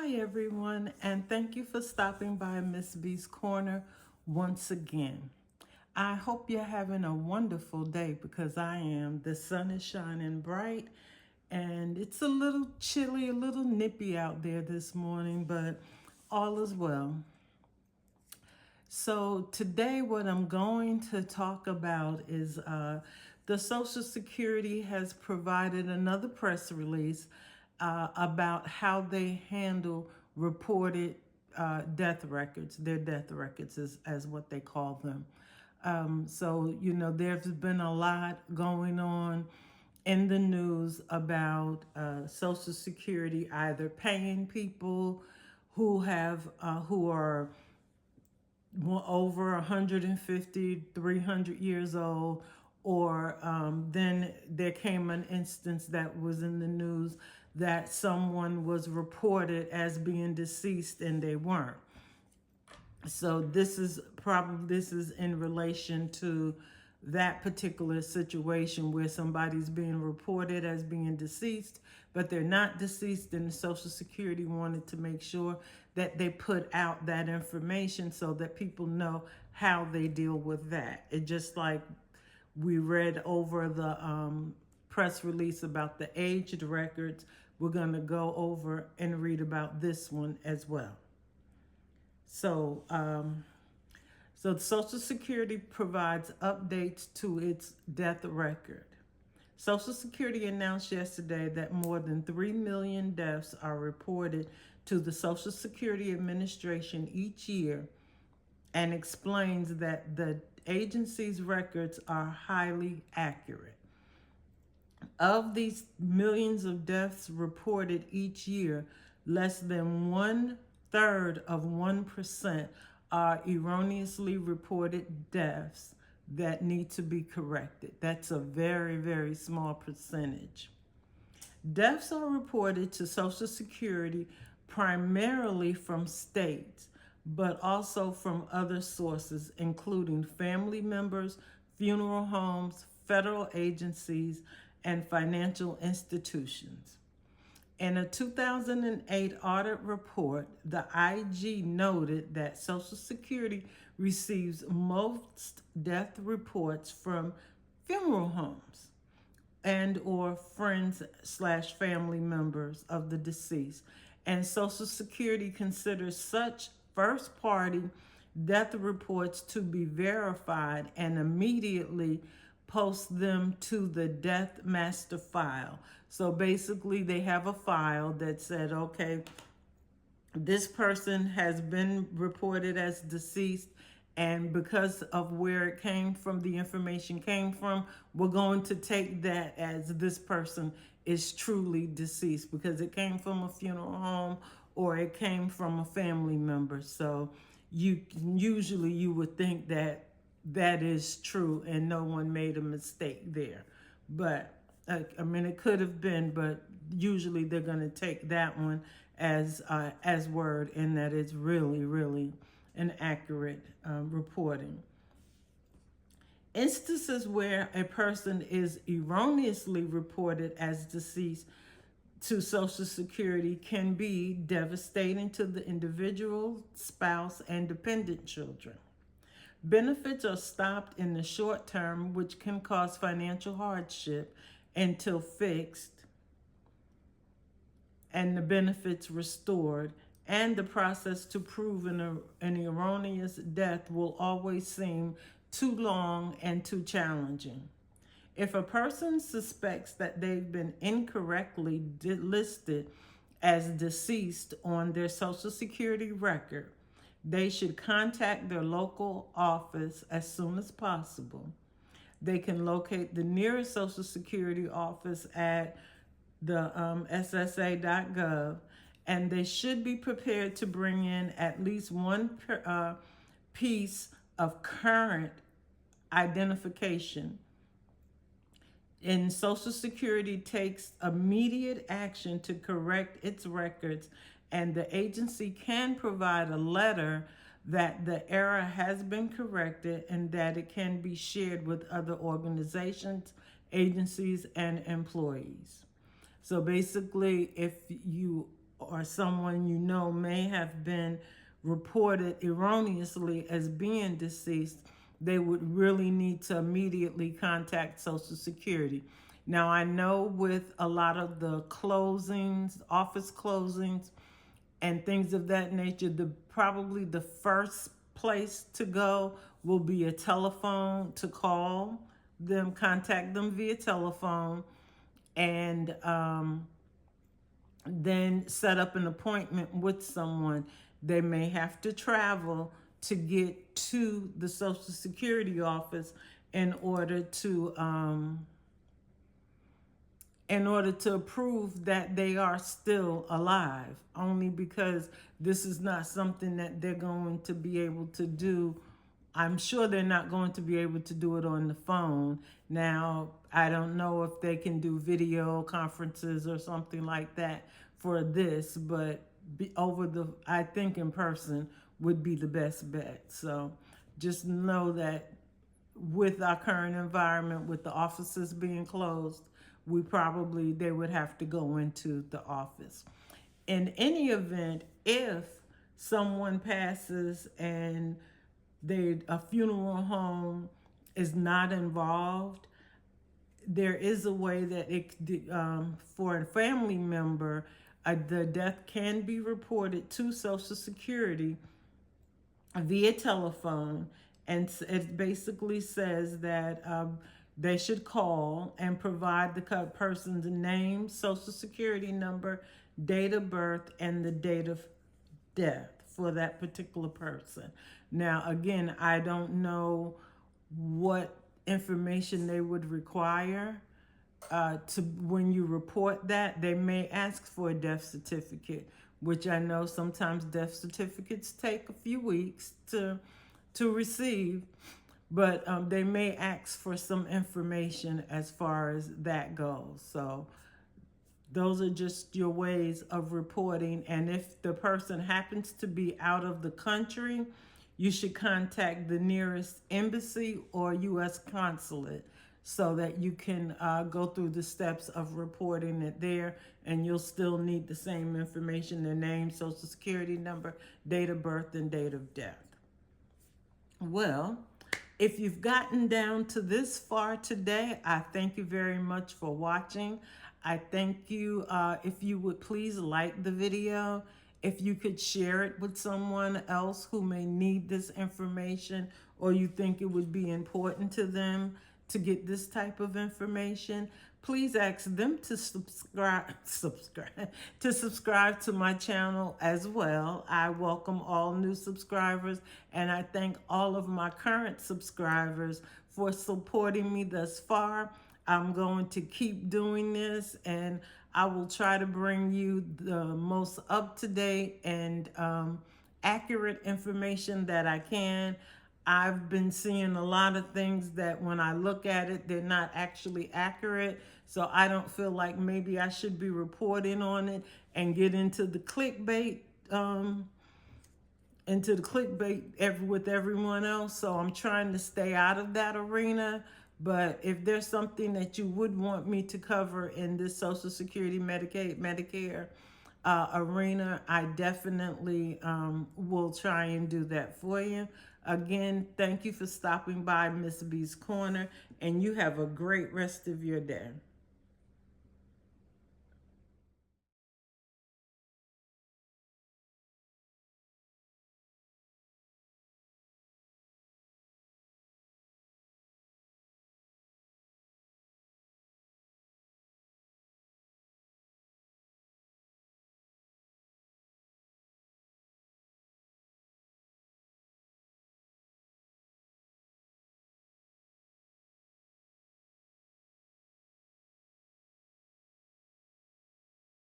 Hi, everyone, and thank you for stopping by Miss B's Corner once again. I hope you're having a wonderful day because I am. The sun is shining bright, and it's a little chilly, a little nippy out there this morning, but all is well. So, today, what I'm going to talk about is the Social Security has provided another press release about how they handle reported death records. Their death records is as what they call them. There's been a lot going on in the news about Social Security either paying people who are over 150, 300 years old, or then there came an instance that was in the news that someone was reported as being deceased and they weren't. So this is in relation to that particular situation where somebody's being reported as being deceased, but they're not deceased, and the Social Security wanted to make sure that they put out that information so that people know how they deal with that. It just like we read over the press release about the aged records, we're going to go over and read about this one as well. So, the Social Security provides updates to its death record. Social Security announced yesterday that more than 3 million deaths are reported to the Social Security Administration each year, and explains that the agency's records are highly accurate. Of these millions of deaths reported each year, less than 1/3 of 1% are erroneously reported deaths that need to be corrected. That's a very, very small percentage. Deaths are reported to Social Security primarily from states, but also from other sources, including family members, funeral homes, federal agencies, and financial institutions. In a 2008 audit report, the IG noted that Social Security receives most death reports from funeral homes and or friends/family members of the deceased, and Social Security considers such first-party death reports to be verified and immediately post them to the death master file. So basically they have a file that said, okay, this person has been reported as deceased, and because of where it came from, the information came from, we're going to take that as this person is truly deceased because it came from a funeral home or it came from a family member. So you would think that that is true and no one made a mistake there. But it could have been, but usually they're going to take that one as word, and that it's really, really an accurate reporting. Instances where a person is erroneously reported as deceased to Social Security can be devastating to the individual, spouse, and dependent children. Benefits are stopped in the short term, which can cause financial hardship until fixed and the benefits restored, and the process to prove an erroneous death will always seem too long and too challenging. If a person suspects that they've been incorrectly listed as deceased on their Social Security record, they should contact their local office as soon as possible. They can locate the nearest Social Security office at the ssa.gov, and they should be prepared to bring in at least one piece of current identification. And Social Security takes immediate action to correct its records, and the agency can provide a letter that the error has been corrected and that it can be shared with other organizations, agencies, and employees. So basically, if you or someone you know may have been reported erroneously as being deceased, they would really need to immediately contact Social Security. Now, I know with a lot of the closings, office closings, and things of that nature, probably the first place to go will be a telephone to call them, contact them via telephone, and then set up an appointment with someone. They may have to travel to get to the Social Security office in order to prove that they are still alive, only because this is not something that they're going to be able to do. I'm sure they're not going to be able to do it on the phone. Now, I don't know if they can do video conferences or something like that for this, but I think in person would be the best bet. So just know that with our current environment, with the offices being closed, they would have to go into the office. In any event, if someone passes and a funeral home is not involved, there is a way that for a family member, the death can be reported to Social Security via telephone, and it basically says that they should call and provide the person's name, Social Security number, date of birth, and the date of death for that particular person. Now, again, I don't know what information they would require to when you report that. They may ask for a death certificate, which I know sometimes death certificates take a few weeks to receive, but they may ask for some information as far as that goes. So those are just your ways of reporting. And if the person happens to be out of the country, you should contact the nearest embassy or U.S. consulate so that you can go through the steps of reporting it there. And you'll still need the same information: their name, Social Security number, date of birth, and date of death. Well, if you've gotten down to this far today, I thank you very much for watching. I thank you. If you would please like the video, if you could share it with someone else who may need this information, or you think it would be important to them to get this type of information, please ask them to subscribe to my channel as well. I welcome all new subscribers, and I thank all of my current subscribers for supporting me thus far. I'm going to keep doing this, and I will try to bring you the most up-to-date and accurate information that I can. I've been seeing a lot of things that when I look at it, they're not actually accurate. So I don't feel like maybe I should be reporting on it and get into the clickbait, with everyone else. So I'm trying to stay out of that arena. But if there's something that you would want me to cover in this Social Security, Medicaid, Medicare arena, I definitely will try and do that for you. Again, thank you for stopping by Miss B's Corner, and you have a great rest of your day.